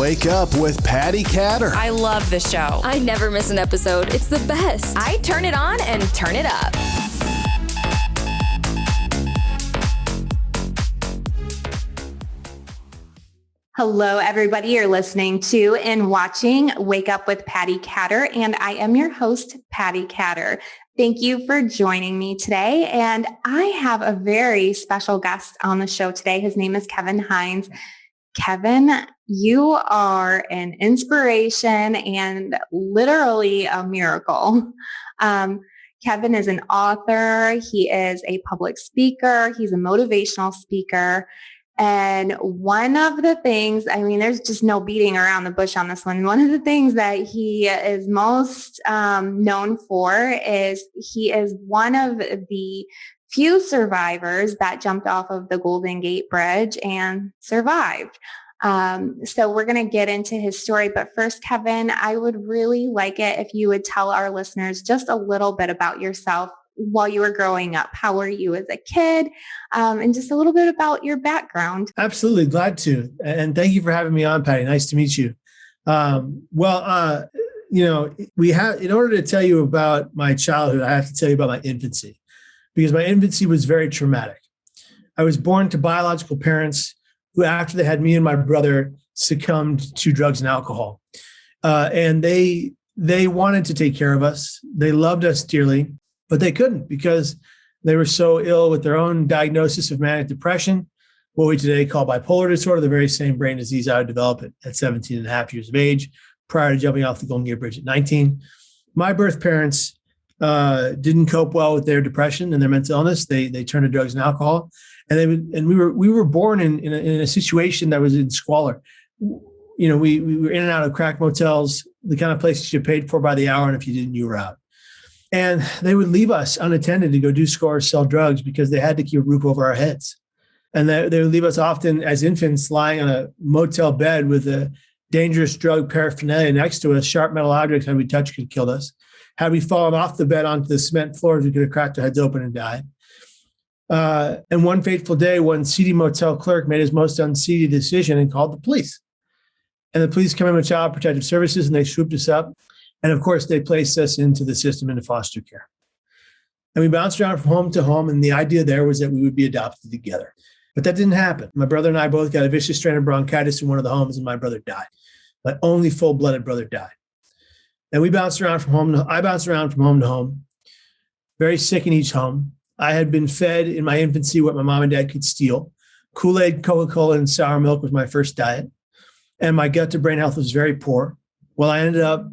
Wake Up with Patti Katter. I love this show. I never miss an episode. It's the best. I turn it on and turn it up. Hello, everybody. You're listening to and watching Wake Up with Patti Katter, and I am your host, Patti Katter. Thank you for joining me today. And I have a very special guest on the show today. His name is Kevin Hines. Kevin, you are an inspiration and literally a miracle. Kevin is an author. He is a public speaker. He's a motivational speaker. And one of the things, there's just no beating around the bush on this one. One of the things that he is most known for is he is one of the few survivors that jumped off of the Golden Gate Bridge and survived. So we're going to get into his story. But first, Kevin, I would really like it if you would tell our listeners just a little bit about yourself while you were growing up. How were you as a kid? And just a little bit about your background. Absolutely. Glad to. And thank you for having me on, Patti. Nice to meet you. In order to tell you about my childhood, I have to tell you about my infancy, because my infancy was very traumatic. I was born to biological parents who, after they had me and my brother, succumbed to drugs and alcohol. And they wanted to take care of us. They loved us dearly, but they couldn't because they were so ill with their own diagnosis of manic depression, what we today call bipolar disorder, the very same brain disease I would develop at 17 and a half years of age, prior to jumping off the Golden Gate Bridge at 19. My birth parents didn't cope well with their depression and their mental illness. They turned to drugs and alcohol, and we were born in a situation that was in squalor. We were in and out of crack motels, the kind of places you paid for by the hour, and if you didn't, you were out. And they would leave us unattended to go do scores, sell drugs, because they had to keep a roof over our heads. And they would leave us often as infants lying on a motel bed with a dangerous drug paraphernalia next to us. Sharp metal objects had we touched could have killed us. Had we fallen off the bed onto the cement floors, we could have cracked our heads open and died. And one fateful day, one seedy motel clerk made his most unseedy decision and called the police. And the police came in with Child Protective Services, and they swooped us up. And of course, they placed us into the system, into foster care. And we bounced around from home to home. And the idea there was that we would be adopted together. But that didn't happen. My brother and I both got a vicious strain of bronchitis in one of the homes, and my brother died. My only full-blooded brother died. And I bounced around from home to home, very sick in each home. I had been fed in my infancy what my mom and dad could steal. Kool-Aid, Coca-Cola, and sour milk was my first diet. And my gut-to-brain health was very poor. Well, I ended up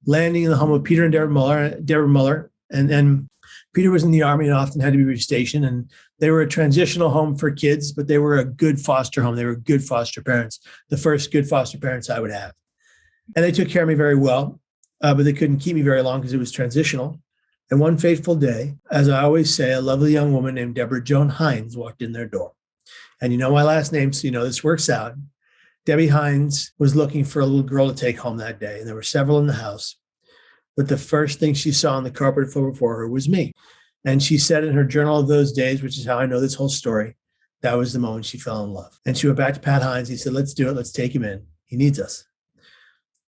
landing in the home of Peter and Deborah Muller. And Peter was in the Army and often had to be restationed. And they were a transitional home for kids, but they were a good foster home. They were good foster parents, the first good foster parents I would have. And they took care of me very well, but they couldn't keep me very long because it was transitional. And one fateful day, as I always say, a lovely young woman named Deborah Joan Hines walked in their door. And you know my last name, so you know this works out. Debbie Hines was looking for a little girl to take home that day, and there were several in the house. But the first thing she saw on the carpet floor before her was me. And she said in her journal of those days, which is how I know this whole story, that was the moment she fell in love. And she went back to Pat Hines. He said, let's do it. Let's take him in. He needs us.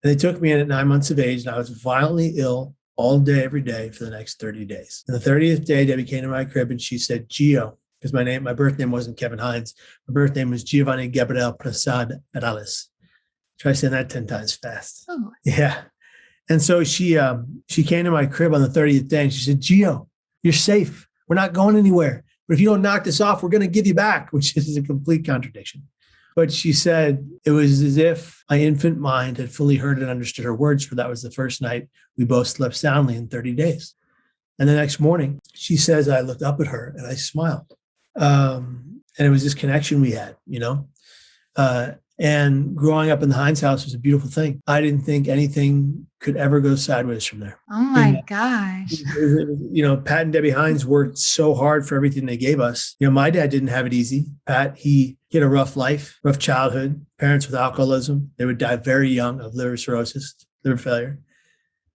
And they took me in at 9 months of age, and I was violently ill all day, every day for the next 30 days. And the 30th day, Debbie came to my crib and she said, Gio, because my birth name wasn't Kevin Hines. My birth name was Giovanni Gabriel Prasad Perales. Try saying that 10 times fast. Oh. Yeah. And so she came to my crib on the 30th day and she said, Gio, you're safe. We're not going anywhere. But if you don't knock this off, we're going to give you back, which is a complete contradiction. But she said it was as if my infant mind had fully heard and understood her words, for that was the first night we both slept soundly in 30 days. And the next morning, she says, I looked up at her and I smiled. And it was this connection we had, and growing up in the Hines house was a beautiful thing. I didn't think anything could ever go sideways from there. Oh my gosh. Pat and Debbie Hines worked so hard for everything they gave us. My dad didn't have it easy. Pat, he had a rough life, rough childhood, parents with alcoholism. They would die very young of liver cirrhosis, liver failure,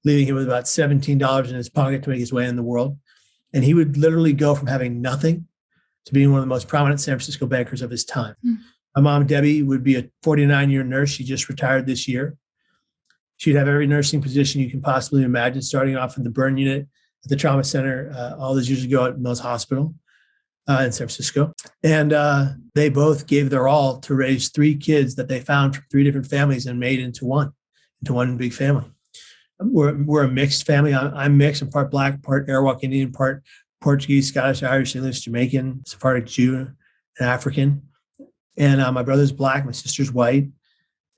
leaving him with about $17 in his pocket to make his way in the world. And he would literally go from having nothing to being one of the most prominent San Francisco bankers of his time. My mom, Debbie, would be a 49-year nurse. She just retired this year. She'd have every nursing position you can possibly imagine, starting off in the burn unit at the trauma center all those years ago at Mills Hospital in San Francisco. And they both gave their all to raise 3 kids that they found from 3 different families and made into one big family. We're a mixed family. I'm mixed. I'm part Black, part Arawak Indian, part Portuguese, Scottish, Irish, English, Jamaican, Sephardic Jew, and African. And my brother's Black, my sister's white.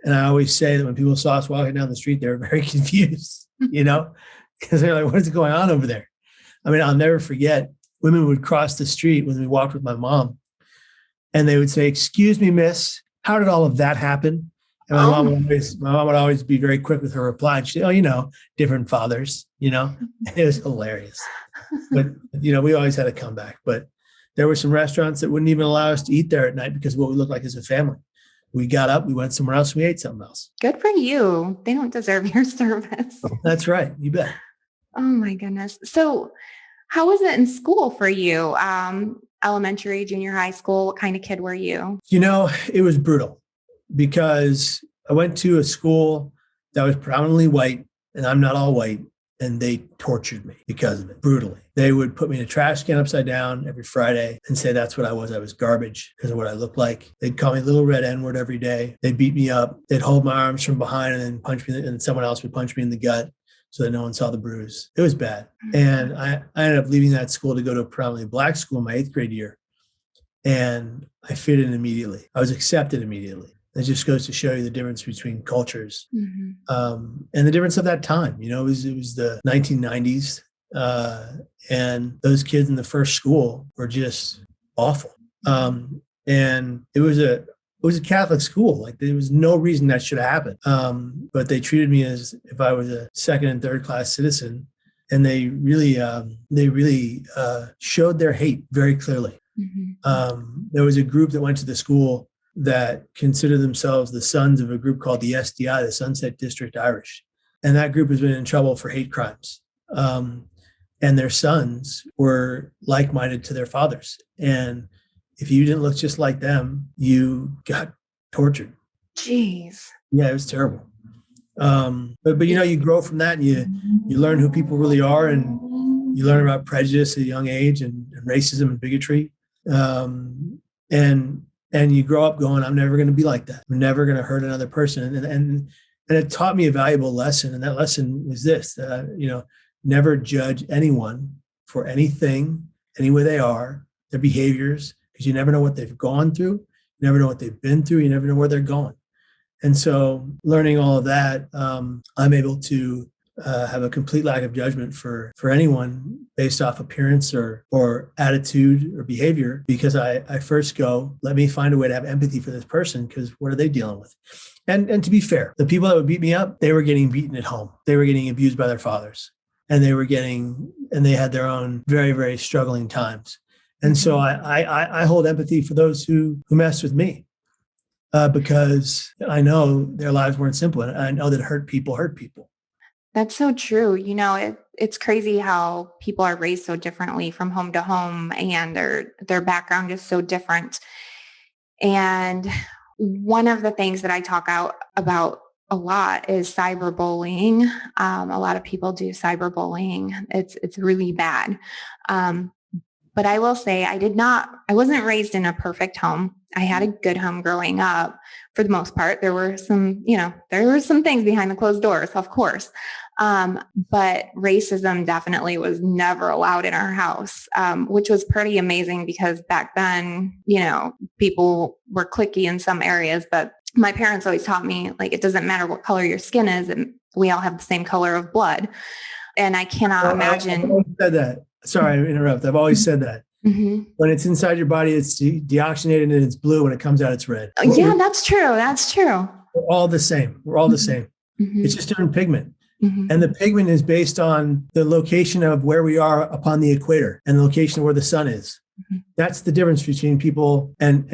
And I always say that when people saw us walking down the street, they were very confused, because they're like, what is going on over there? I mean, I'll never forget, women would cross the street when we walked with my mom, and they would say, excuse me, miss, how did all of that happen? And my mom would always be very quick with her reply. And she'd say, different fathers, It was hilarious. But, we always had a comeback. But there were some restaurants that wouldn't even allow us to eat there at night because of what we looked like as a family. We got up, we went somewhere else, we ate something else. Good for you. They don't deserve your service. That's right. You bet. Oh my goodness. So how was it in school for you? Elementary, junior high school, what kind of kid were you? It was brutal because I went to a school that was predominantly white, and I'm not all white, and they tortured me because of it, brutally. They would put me in a trash can upside down every Friday and say that's what I was. I was garbage because of what I looked like. They'd call me little red N-word every day. They'd beat me up. They'd hold my arms from behind and then punch me, and someone else would punch me in the gut so that no one saw the bruise. It was bad. And I ended up leaving that school to go to a predominantly Black school in my 8th grade year. And I fit in immediately. I was accepted immediately. It just goes to show you the difference between cultures, and the difference of that time. It was the 1990s, and those kids in the first school were just awful. And it was a Catholic school. Like, there was no reason that should have happened. But they treated me as if I was a 2nd and 3rd class citizen, and they really showed their hate very clearly. There was a group that went to the school that consider themselves the sons of a group called the SDI, the Sunset District Irish. And that group has been in trouble for hate crimes. And their sons were like-minded to their fathers. And if you didn't look just like them, you got tortured. Jeez. Yeah, it was terrible. But you grow from that, and you learn who people really are, and you learn about prejudice at a young age and racism and bigotry. And you grow up going, I'm never going to be like that. I'm never going to hurt another person. And it taught me a valuable lesson. And that lesson was this, never judge anyone for anything, any way they are, their behaviors, because you never know what they've gone through. You never know what they've been through. You never know where they're going. And so learning all of that, I'm able to have a complete lack of judgment for anyone based off appearance or attitude or behavior, because I first go, let me find a way to have empathy for this person, because what are they dealing with? And to be fair, the people that would beat me up, they were getting beaten at home. They were getting abused by their fathers, and they had their own very, very struggling times. And so I hold empathy for those who mess with me, because I know their lives weren't simple, and I know that hurt people. That's so true. It's crazy how people are raised so differently from home to home, and their background is so different. And one of the things that I talk about a lot is cyberbullying. A lot of people do cyberbullying. It's really bad. But I will say I wasn't raised in a perfect home. I had a good home growing up for the most part. There were some things behind the closed doors, of course. But racism definitely was never allowed in our house, which was pretty amazing, because back then, people were cliquey in some areas, but my parents always taught me, like, it doesn't matter what color your skin is, and we all have the same color of blood. And I cannot imagine. I've always said that. Sorry to interrupt. I've always said that. Mm-hmm. When it's inside your body, it's deoxygenated and it's blue. When it comes out, it's red. Yeah, that's true. That's true. We're all the same. We're all the same. Mm-hmm. It's just different pigment. Mm-hmm. And the pigment is based on the location of where we are upon the equator and the location of where the sun is. That's the difference between people, and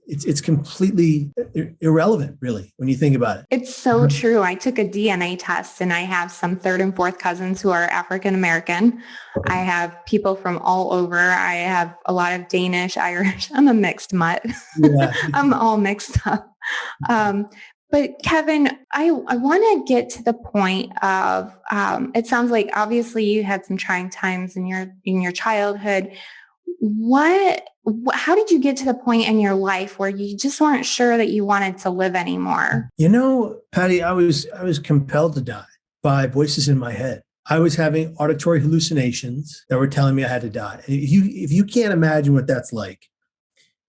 it's completely irrelevant, really, when you think about it. It's so true. I took a DNA test and I have some third and fourth cousins who are African American. I have people from all over. I have a lot of Danish, Irish. I'm a mixed mutt. Yeah. I'm all mixed up. But Kevin, I want to get to the point of, it sounds like obviously you had some trying times in your childhood. How did you get to the point in your life where you just weren't sure that you wanted to live anymore? Patti, I was compelled to die by voices in my head. I was having auditory hallucinations that were telling me I had to die. If you can't imagine what that's like,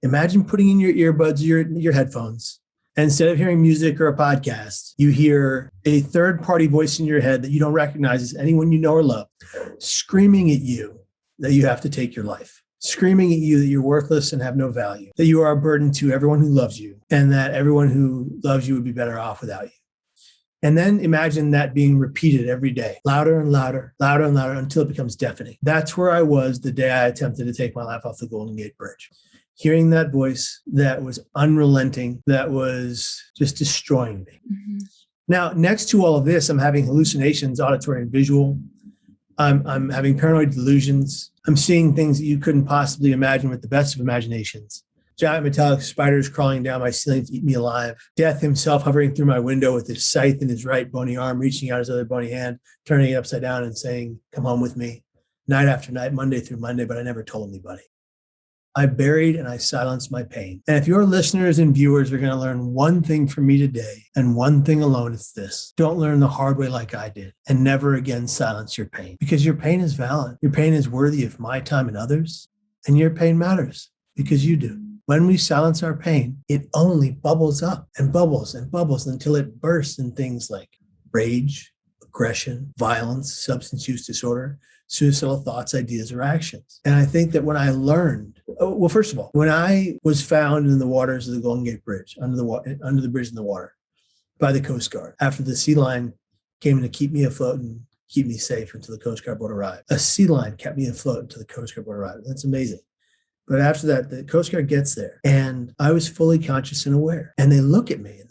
imagine putting in your earbuds, your headphones, and instead of hearing music or a podcast, you hear a third-party voice in your head that you don't recognize as anyone you know or love, screaming at you that you have to take your life, screaming at you that you're worthless and have no value, that you are a burden to everyone who loves you, and that everyone who loves you would be better off without you. And then imagine that being repeated every day, louder and louder, louder and louder, until it becomes deafening. That's where I was the day I attempted to take my life off the Golden Gate Bridge. Hearing that voice that was unrelenting, that was just destroying me. Mm-hmm. Now, next to all of this, I'm having hallucinations, auditory and visual. I'm having paranoid delusions. I'm seeing things that you couldn't possibly imagine with the best of imaginations. Giant metallic spiders crawling down my ceiling to eat me alive. Death himself hovering through my window with his scythe in his right bony arm, reaching out his other bony hand, turning it upside down and saying, "Come home with me." Night after night, Monday through Monday, but I never told anybody. I buried and I silenced my pain. And if your listeners and viewers are going to learn one thing from me today, and one thing alone, it's this: don't learn the hard way like I did, and never again silence your pain, because your pain is valid. Your pain is worthy of my time and others, and your pain matters because you do. When we silence our pain, it only bubbles up and bubbles until it bursts in things like rage, aggression, violence, substance use disorder, suicidal thoughts, ideas, or actions. And I think that when I learned, well, first of all, when I was found in the waters of the Golden Gate Bridge, under the bridge in the water by the Coast Guard, after the sea line came in to keep me afloat and keep me safe until the Coast Guard boat arrived. A sea line kept me afloat until the Coast Guard boat arrived. That's amazing. But after that, the Coast Guard gets there, and I was fully conscious and aware. And they look at me and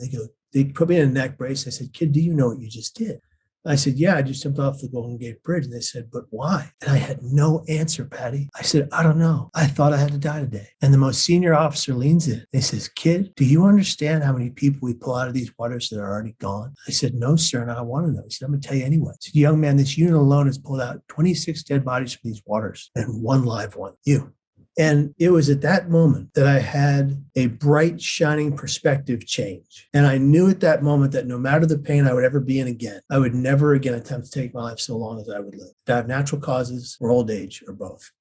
they put me in a neck brace. I said, "Kid, do you know what you just did?" I said, "Yeah, I just jumped off the Golden Gate Bridge." And they said, "But why?" And I had no answer, Patti. I said, "I don't know. I thought I had to die today." And the most senior officer leans in. He says, "Kid, do you understand how many people we pull out of these waters that are already gone?" I said, "No, sir, and I want to know." He said, "I'm going to tell you anyway." He said, "Young man, this unit alone has pulled out 26 dead bodies from these waters and one live one, you." And it was at that moment that I had a bright, shining perspective change. And I knew at that moment that no matter the pain I would ever be in again, I would never again attempt to take my life so long as I would live. Die of natural causes or old age or both.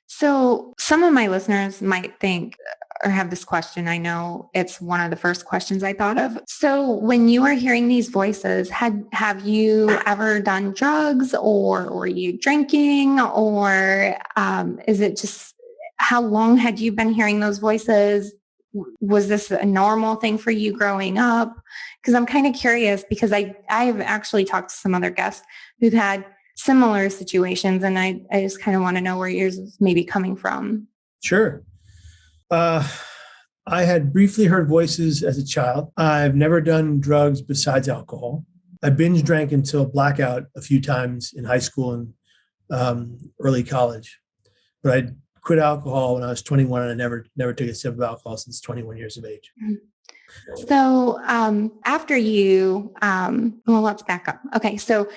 So some of my listeners might think or have this question. I know it's one of the first questions I thought of. So when you were hearing these voices, have you ever done drugs, or were you drinking, or is it just, how long had you been hearing those voices? Was this a normal thing for you growing up? Because I'm kind of curious, because I've actually talked to some other guests who've had similar situations, and I just kind of want to know where yours is maybe coming from. Sure. I had briefly heard voices as a child. I've never done drugs besides alcohol. I binge drank until blackout a few times in high school and early college, but I quit alcohol when I was 21, and I never took a sip of alcohol since 21 years of age. So after you, well, let's back up. Okay, so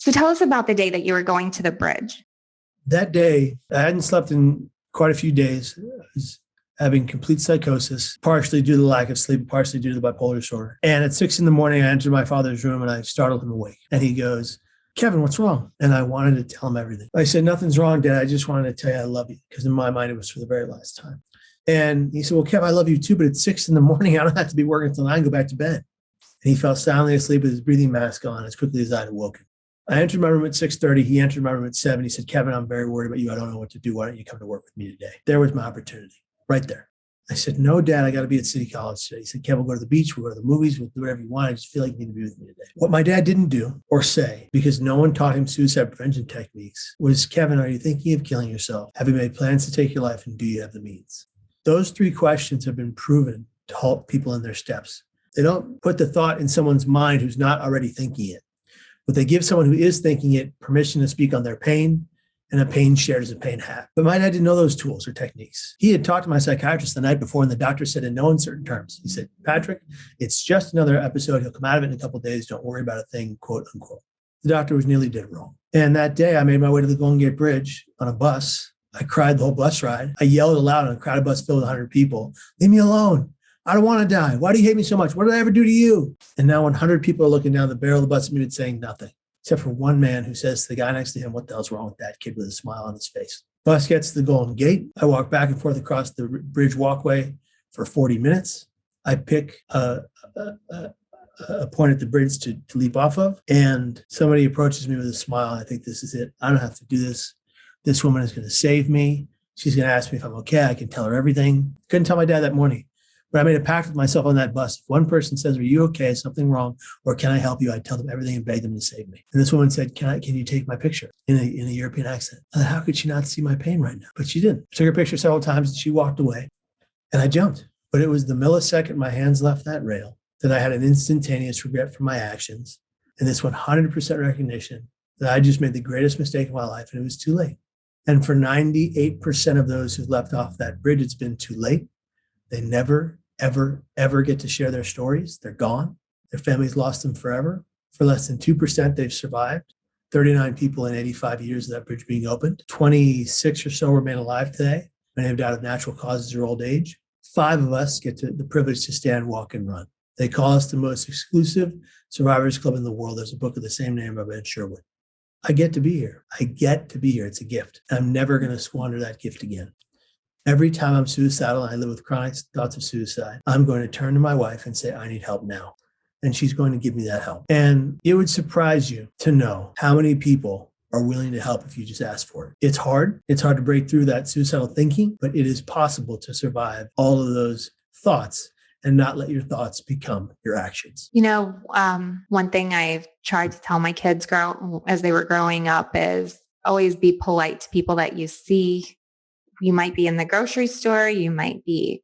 tell us about the day that you were going to the bridge. That day, I hadn't slept in quite a few days. I was having complete psychosis, partially due to the lack of sleep, partially due to the bipolar disorder. And at 6 a.m, I entered my father's room and I startled him awake. And he goes, "Kevin, what's wrong?" And I wanted to tell him everything. I said, "Nothing's wrong, Dad. I just wanted to tell you I love you," because in my mind, it was for the very last time. And he said, "Well, Kev, I love you too, but it's 6 a.m. I don't have to be working until 9, go back to bed." And he fell soundly asleep with his breathing mask on as quickly as I had awoken. I entered my room at 6:30. He entered my room at 7. He said, "Kevin, I'm very worried about you. I don't know what to do. Why don't you come to work with me today?" There was my opportunity right there. I said, no, Dad, I got to be at City College today. He said, Kev, we'll go to the beach. We'll go to the movies. We'll do whatever you want. I just feel like you need to be with me today. What my dad didn't do or say, because no one taught him suicide prevention techniques, was, Kevin, are you thinking of killing yourself? Have you made plans to take your life? And do you have the means? Those 3 questions have been proven to halt people in their steps. They don't put the thought in someone's mind who's not already thinking it, but they give someone who is thinking it permission to speak on their pain, and a pain shared is a pain half. But my dad didn't know those tools or techniques. He had talked to my psychiatrist the night before, and the doctor said in no uncertain terms, he said, Patrick, it's just another episode. He'll come out of it in a couple of days. Don't worry about a thing, quote unquote. The doctor was nearly dead wrong. And that day I made my way to the Golden Gate Bridge on a bus. I cried the whole bus ride. I yelled aloud on a crowded bus filled with 100 people, leave me alone. I don't want to die. Why do you hate me so much? What did I ever do to you? And now 100 people are looking down the barrel of the bus at me and saying nothing, except for one man who says to the guy next to him, what the hell's wrong with that kid, with a smile on his face? Bus gets to the Golden Gate. I walk back and forth across the bridge walkway for 40 minutes. I pick a point at the bridge to leap off of, and somebody approaches me with a smile. I think, this is it. I don't have to do this. This woman is going to save me. She's going to ask me if I'm okay. I can tell her everything. Couldn't tell my dad that morning. But I made a pact with myself on that bus. If one person says, are you okay? Is something wrong? Or can I help you? I tell them everything and beg them to save me. And this woman said, can you take my picture in a European accent? How could she not see my pain right now? But she didn't. I took her picture several times and she walked away, and I jumped. But it was the millisecond my hands left that rail that I had an instantaneous regret for my actions, and this 100% recognition that I just made the greatest mistake of my life, and it was too late. And for 98% of those who've left off that bridge, it's been too late. They never, ever, ever get to share their stories. They're gone. Their families lost them forever. For less than 2%, they've survived. 39 people in 85 years of that bridge being opened. 26 or so remain alive today. Many have died of natural causes or old age. 5 of us get the privilege to stand, walk, and run. They call us the most exclusive survivors club in the world. There's a book of the same name by Ben Sherwood. I get to be here. I get to be here. It's a gift. And I'm never going to squander that gift again. Every time I'm suicidal and I live with chronic thoughts of suicide, I'm going to turn to my wife and say, I need help now. And she's going to give me that help. And it would surprise you to know how many people are willing to help if you just ask for it. It's hard. It's hard to break through that suicidal thinking, but it is possible to survive all of those thoughts and not let your thoughts become your actions. You know, one thing I've tried to tell my kids as they were growing up is always be polite to people that you see. You might be in the grocery store. You might be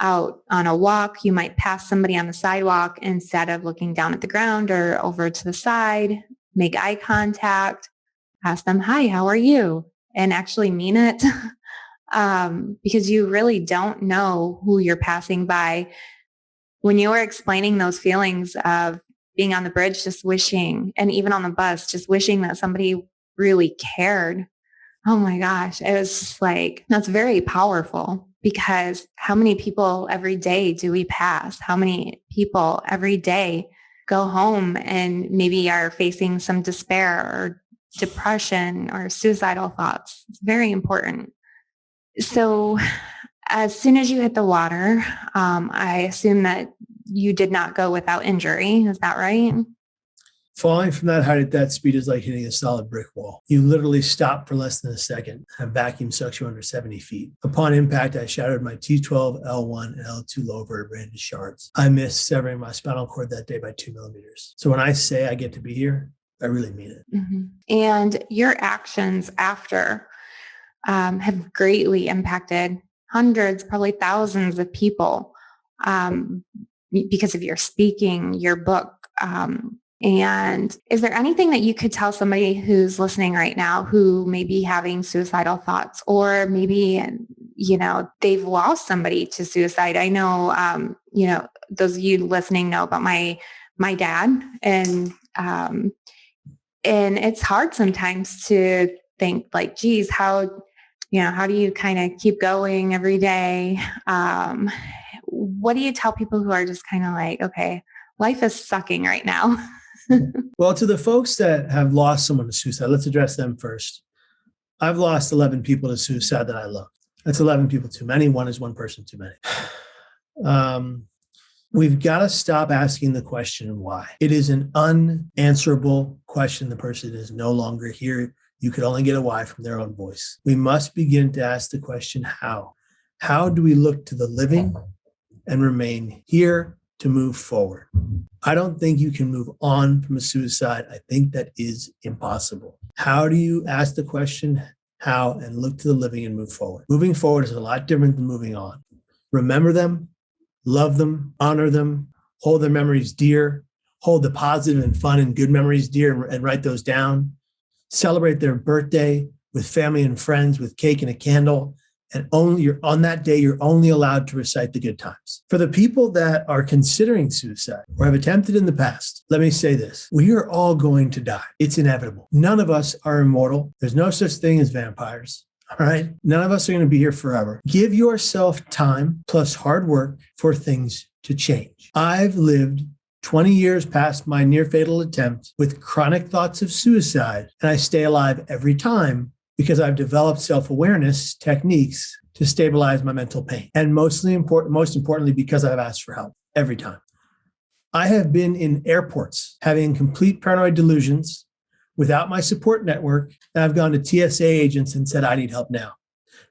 out on a walk. You might pass somebody on the sidewalk. Instead of looking down at the ground or over to the side, make eye contact, ask them, hi, how are you? And actually mean it. Because you really don't know who you're passing by. When you were explaining those feelings of being on the bridge, just wishing, and even on the bus, just wishing that somebody really cared. Oh my gosh. It was just like, that's very powerful, because how many people every day do we pass? How many people every day go home and maybe are facing some despair or depression or suicidal thoughts? It's very important. So as soon as you hit the water, I assume that you did not go without injury. Is that right? Falling from that height at that speed is like hitting a solid brick wall. You literally stop for less than a second, and a vacuum sucks you under 70 feet. Upon impact, I shattered my T12, L1, and L2 lower vertebrae into shards. I missed severing my spinal cord that day by 2 millimeters. So when I say I get to be here, I really mean it. Mm-hmm. And your actions after have greatly impacted hundreds, probably thousands of people because of your speaking, your book. And is there anything that you could tell somebody who's listening right now who may be having suicidal thoughts, or maybe, they've lost somebody to suicide? I know, those of you listening know about my dad, and it's hard sometimes to think like, geez, how do you kind of keep going every day? What do you tell people who are just kind of like, okay, life is sucking right now? Well, to the folks that have lost someone to suicide, let's address them first. I've lost 11 people to suicide that I love. That's 11 people too many. One is one person too many. We've got to stop asking the question why. It is an unanswerable question. The person is no longer here. You could only get a why from their own voice. We must begin to ask the question how. How do we look to the living and remain here to move forward? I don't think you can move on from a suicide. I think that is impossible. How do you ask the question, how, and look to the living and move forward? Moving forward is a lot different than moving on. Remember them, love them, honor them, hold their memories dear, hold the positive and fun and good memories dear and write those down. Celebrate their birthday with family and friends with cake and a candle. And on that day, you're only allowed to recite the good times. For the people that are considering suicide or have attempted in the past, let me say this. We are all going to die. It's inevitable. None of us are immortal. There's no such thing as vampires. All right. None of us are going to be here forever. Give yourself time plus hard work for things to change. I've lived 20 years past my near fatal attempt with chronic thoughts of suicide, and I stay alive every time because I've developed self-awareness techniques to stabilize my mental pain. And most importantly, because I've asked for help every time. I have been in airports having complete paranoid delusions without my support network. And I've gone to TSA agents and said, I need help now.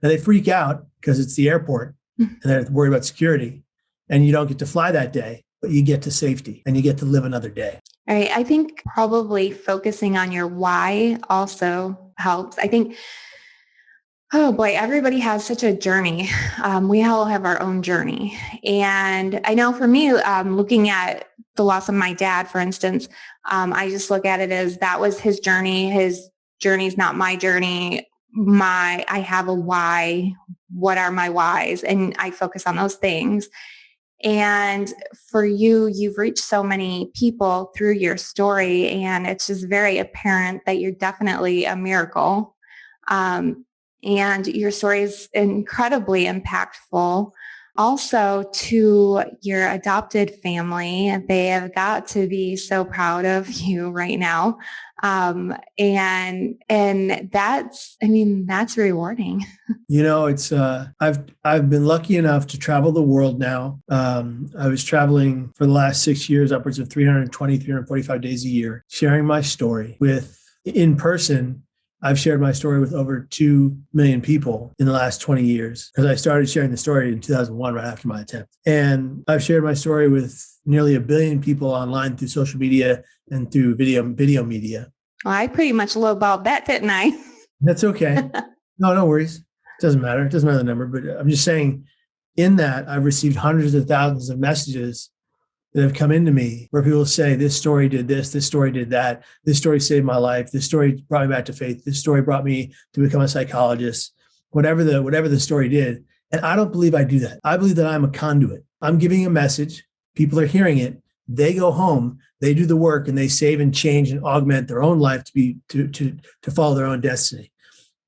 Now they freak out because it's the airport and they're worried about security. And you don't get to fly that day, but you get to safety and you get to live another day. All right. I think probably focusing on your why also helps. I think, oh boy, everybody has such a journey. We all have our own journey. And I know for me, looking at the loss of my dad, for instance, I just look at it as that was his journey. His journey is not my journey. I have a why. What are my whys? And I focus on those things. And for you, you've reached so many people through your story, and it's just very apparent that you're definitely a miracle. And your story is incredibly impactful. Also, to your adopted family, they have got to be so proud of you right now. And that's rewarding. You know, it's I've been lucky enough to travel the world now. I was traveling for the last 6 years, upwards of 345 days a year, sharing my story in person. I've shared my story with over 2 million people in the last 20 years because I started sharing the story in 2001, right after my attempt. And I've shared my story with nearly 1 billion people online through social media and through video media. Well, I pretty much lowballed that, didn't I? That's okay. No worries. It doesn't matter. It doesn't matter the number, but I'm just saying in that I've received hundreds of thousands of messages that have come into me where people say, this story did this story did that, this story saved my life, this story brought me back to faith, this story brought me to become a psychologist, whatever the story did. And I don't believe I do that. I believe that I'm a conduit. I'm giving a message. People are hearing it. They go home, they do the work, and they save and change and augment their own life to follow their own destiny.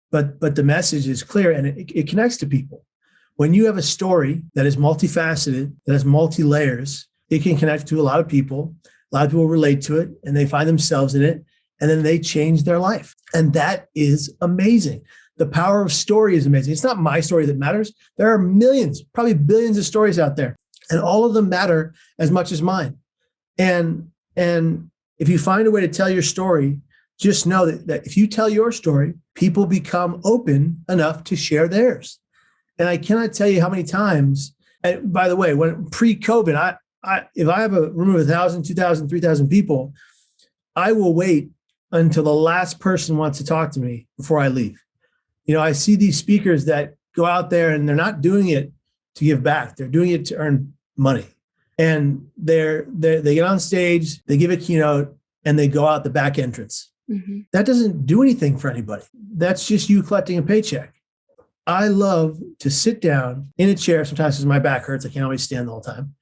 But the message is clear and it connects to people. When you have a story that is multifaceted, that has multi-layers, it can connect to a lot of people. A lot of people relate to it and they find themselves in it and then they change their life. And that is amazing. The power of story is amazing. It's not my story that matters. There are millions, probably billions of stories out there, and all of them matter as much as mine. And if you find a way to tell your story, just know that if you tell your story, people become open enough to share theirs. And I cannot tell you how many times, and by the way, when pre-COVID, if I have a room of 1,000, 2,000, 3,000 people, I will wait until the last person wants to talk to me before I leave. You know, I see these speakers that go out there and they're not doing it to give back. They're doing it to earn money. And they get on stage, they give a keynote, and they go out the back entrance. Mm-hmm. That doesn't do anything for anybody. That's just you collecting a paycheck. I love to sit down in a chair, sometimes because my back hurts, I can't always stand the whole time,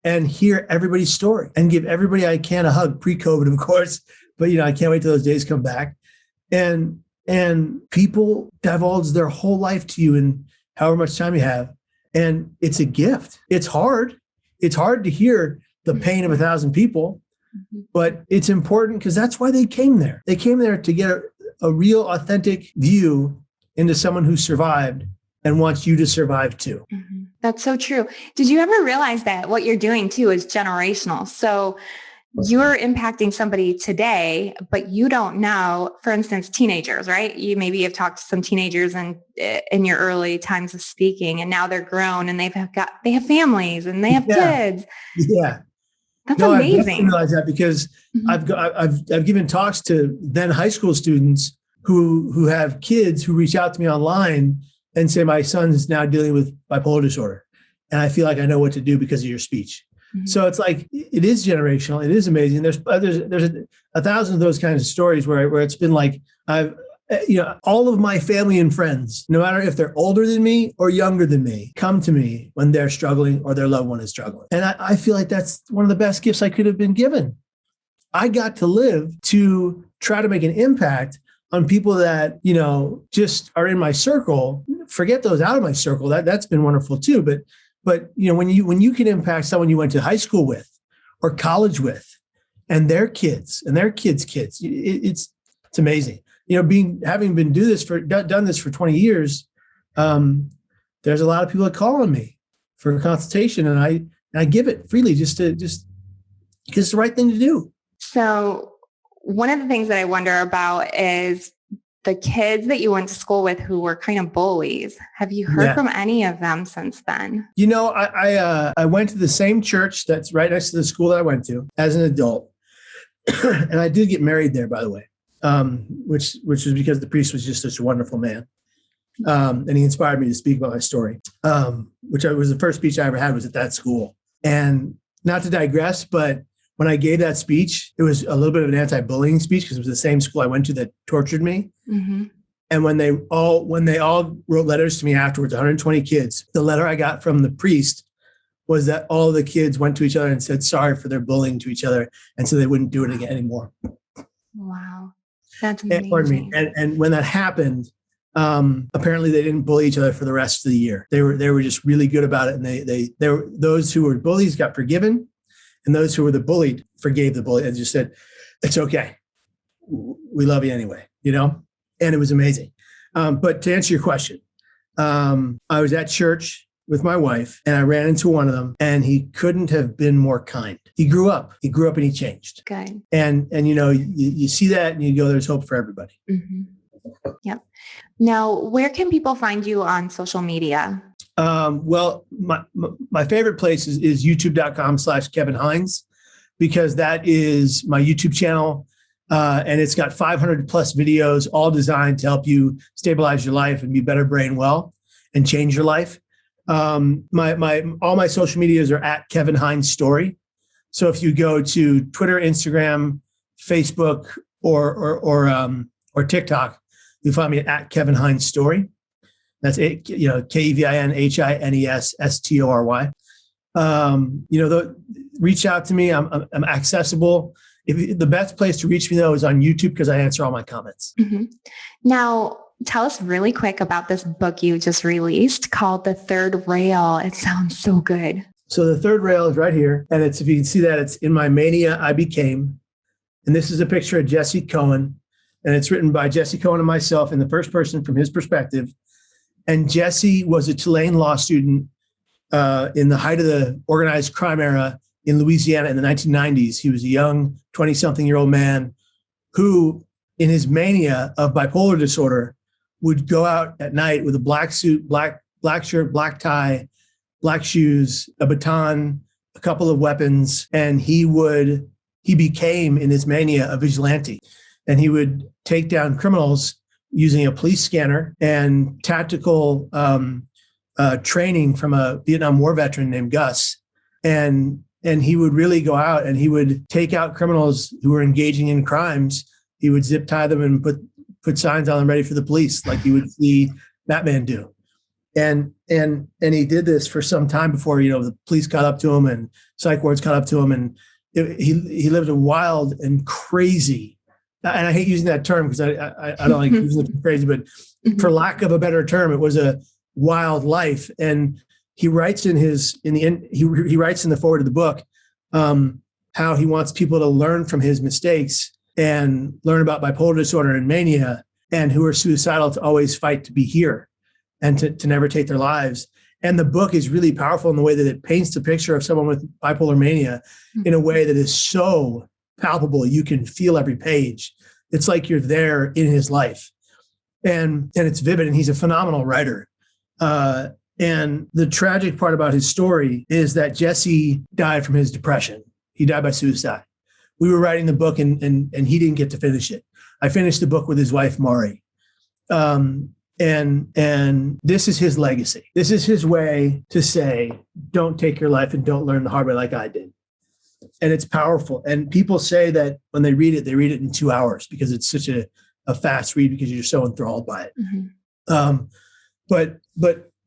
and hear everybody's story and give everybody I can a hug, pre-COVID, of course. But, I can't wait till those days come back. And people divulge their whole life to you in however much time you have. And it's a gift. It's hard. It's hard to hear the pain of 1,000 people, but it's important because that's why they came there. They came there to get a real authentic view into someone who survived and wants you to survive too. Mm-hmm. That's so true. Did you ever realize that what you're doing too is generational? So you're impacting somebody today, but you don't know, for instance, teenagers, right? You maybe have talked to some teenagers in your early times of speaking, and now they're grown and they have families and they have kids. Yeah. That's no, I've definitely amazing. realized that because I've given talks to then high school students who have kids who reach out to me online and say, my son's now dealing with bipolar disorder. And I feel like I know what to do because of your speech. So it's like, it is generational. It is amazing. There's a thousand of those kinds of stories where it's been like, all of my family and friends, no matter if they're older than me or younger than me, come to me when they're struggling or their loved one is struggling. And I feel like that's one of the best gifts I could have been given. I got to live to try to make an impact on people that, just are in my circle. Forget those out of my circle. That's been wonderful too. But when you can impact someone you went to high school with or college with and their kids and their kids' kids, it's amazing. Having done this for 20 years, there's a lot of people that call on me for a consultation, and I give it freely just because it's the right thing to do. So one of the things that I wonder about is the kids that you went to school with who were kind of bullies. Have you heard from any of them since then? I went to the same church that's right next to the school that I went to as an adult. And I did get married there, by the way, which was because the priest was just such a wonderful man. And he inspired me to speak about my story, which was the first speech I ever had was at that school. And not to digress, but when I gave that speech, it was a little bit of an anti-bullying speech because it was the same school I went to that tortured me. Mm-hmm. And when they all wrote letters to me afterwards, 120 kids, the letter I got from the priest was that all the kids went to each other and said sorry for their bullying to each other, and so they wouldn't do it again anymore. Wow, that's amazing. And, pardon me. And when that happened, apparently they didn't bully each other for the rest of the year. They were just really good about it, and they were those who were bullies got forgiven. And those who were the bullied forgave the bully and just said, it's okay. We love you anyway, and it was amazing. But to answer your question, I was at church with my wife and I ran into one of them and he couldn't have been more kind. He grew up and he changed. Good. And you see that and you go, there's hope for everybody. Mm-hmm. Yep. Now, where can people find you on social media? Well, my favorite place is youtube.com/Kevin Hines, because that is my YouTube channel. And it's got 500 plus videos, all designed to help you stabilize your life and be better brain well and change your life. All my social medias are at Kevin Hines Story. So if you go to Twitter, Instagram, Facebook, or TikTok, you'll find me at Kevin Hines Story. That's it, KevinHinesStory. Reach out to me. I'm accessible. The best place to reach me though is on YouTube because I answer all my comments. Mm-hmm. Now, tell us really quick about this book you just released called The Third Rail. It sounds so good. So the third rail is right here, and if you can see that, it's in my mania I became, and this is a picture of Jesse Cohen, and it's written by Jesse Cohen and myself in the first person from his perspective. And Jesse was a Tulane law student in the height of the organized crime era in Louisiana in the 1990s. He was a young 20-something-year-old man who, in his mania of bipolar disorder, would go out at night with a black suit, black shirt, black tie, black shoes, a baton, a couple of weapons, and he became, in his mania, a vigilante. And he would take down criminals using a police scanner and tactical training from a Vietnam War veteran named Gus. And he would really go out and he would take out criminals who were engaging in crimes. He would zip tie them and put signs on them ready for the police, like you would see Batman do. And he did this for some time before, the police caught up to him and psych wards caught up to him. And he lived a wild and crazy, and I hate using that term because I don't like using it crazy, but for lack of a better term, it was a wild life. And he writes he writes in the forward of the book how he wants people to learn from his mistakes and learn about bipolar disorder and mania, and who are suicidal to always fight to be here and to never take their lives. And the book is really powerful in the way that it paints the picture of someone with bipolar mania in a way that is so palpable. You can feel every page. It's like you're there in his life. And it's vivid, and he's a phenomenal writer. And the tragic part about his story is that Jesse died from his depression. He died by suicide. We were writing the book, and he didn't get to finish it. I finished the book with his wife, Mari. And this is his legacy. This is his way to say, don't take your life and don't learn the hard way like I did. And it's powerful. And people say that when they read it in 2 hours because it's such a fast read because you're so enthralled by it. Mm-hmm.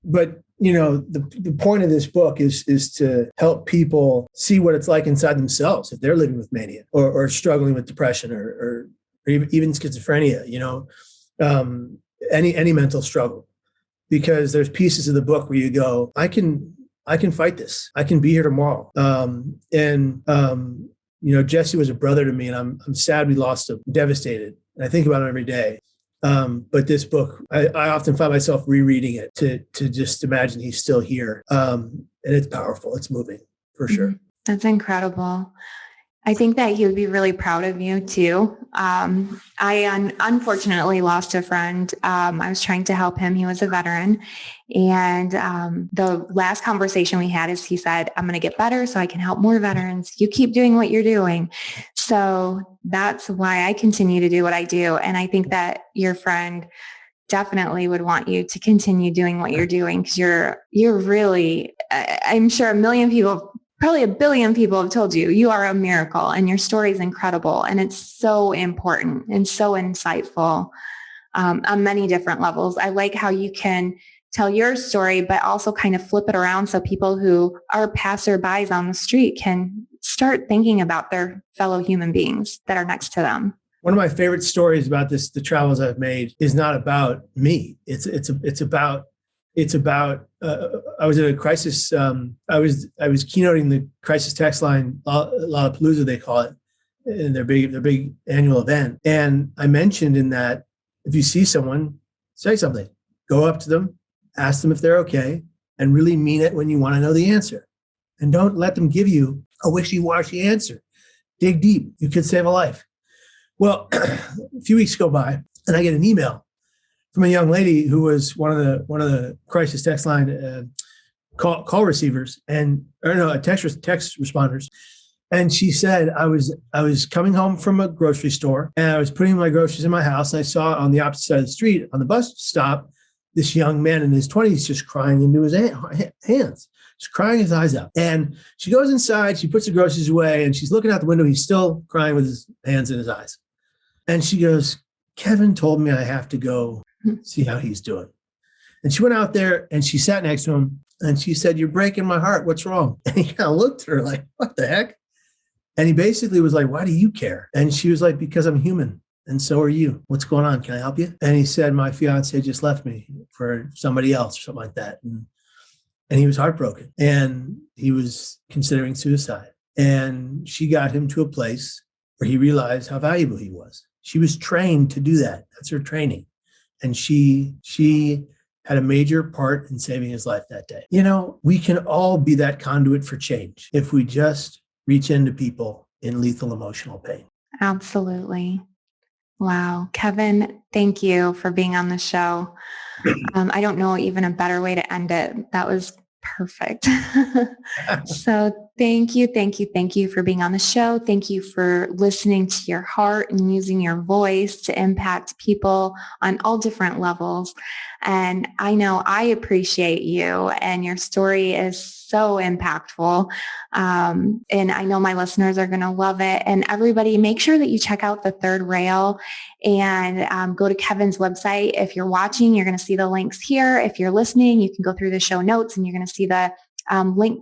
But you know, the point of this book is to help people see what it's like inside themselves if they're living with mania or struggling with depression or even schizophrenia, you know, any mental struggle, because there's pieces of the book where you go, I can fight this. I can be here tomorrow. You know, Jesse was a brother to me, and I'm sad we lost him, devastated. And I think about him every day. But this book, I often find myself rereading it to just imagine he's still here. And it's powerful. It's moving for sure. That's incredible. I think that he would be really proud of you too. I unfortunately lost a friend. I was trying to help him. He was a veteran. And the last conversation we had is he said, I'm going to get better so I can help more veterans. You keep doing what you're doing. So that's why I continue to do what I do. And I think that your friend definitely would want you to continue doing what you're doing, because you're really, I'm sure probably 1 billion people have told you, you are a miracle, and your story is incredible. And it's so important and so insightful on many different levels. I like how you can tell your story, but also kind of flip it around so people who are passerbys on the street can start thinking about their fellow human beings that are next to them. One of my favorite stories about the travels I've made is not about me. It's about I was at a crisis. I was keynoting the crisis text line, Lollapalooza, they call it, in their big annual event. And I mentioned in that, if you see someone, say something, go up to them, ask them if they're okay, and really mean it when you want to know the answer. And don't let them give you a wishy-washy answer. Dig deep. You could save a life. Well, a few weeks go by, and I get an email from a young lady who was one of the crisis text line call receivers, text responders. And she said, I was coming home from a grocery store, and I was putting my groceries in my house, and I saw on the opposite side of the street on the bus stop this young man in his 20s just crying into his hands, just crying his eyes out. And she goes inside, she puts the groceries away, and she's looking out the window. He's still crying with his hands in his eyes. And she goes, Kevin told me I have to go see how he's doing. And she went out there and she sat next to him, and she said, you're breaking my heart. What's wrong? And he kind of looked at her like, what the heck? And he basically was like, why do you care? And she was like, because I'm human. And so are you. What's going on? Can I help you? And he said, my fiance just left me for somebody else or something like that. And he was heartbroken, and he was considering suicide. And she got him to a place where he realized how valuable he was. She was trained to do that. That's her training. And she had a major part in saving his life that day. You know, we can all be that conduit for change if we just reach into people in lethal emotional pain. Absolutely. Wow. Kevin, thank you for being on the show. I don't know even a better way to end it. That was perfect. So thank you for being on the show. Thank you for listening to your heart and using your voice to impact people on all different levels. And I know I appreciate you, and your story is so impactful. And I know my listeners are going to love it. And everybody, make sure that you check out The Third Rail and go to Kevin's website. If you're watching, you're going to see the links here. If you're listening, you can go through the show notes, and you're going to see the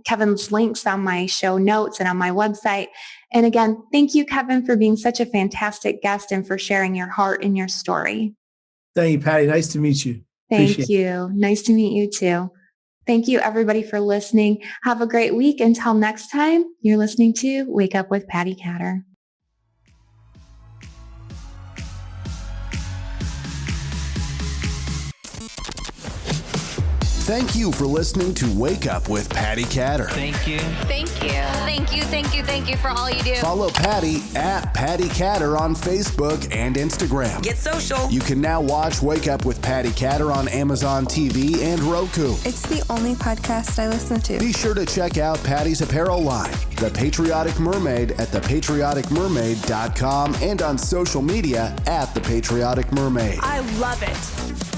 Kevin's links on my show notes and on my website. And again, thank you, Kevin, for being such a fantastic guest and for sharing your heart and your story. Thank you, Patti. Nice to meet you. Thank you. Nice to meet you too. Thank you, everybody, for listening. Have a great week. Until next time, you're listening to Wake Up with Patti Katter. Thank you for listening to Wake Up with Patti Katter. Thank you. Thank you. Thank you, thank you, thank you for all you do. Follow Patti at Patti Katter on Facebook and Instagram. Get social. You can now watch Wake Up with Patti Katter on Amazon TV and Roku. It's the only podcast I listen to. Be sure to check out Patti's apparel line, The Patriotic Mermaid, at thepatrioticmermaid.com and on social media at The Patriotic Mermaid. I love it.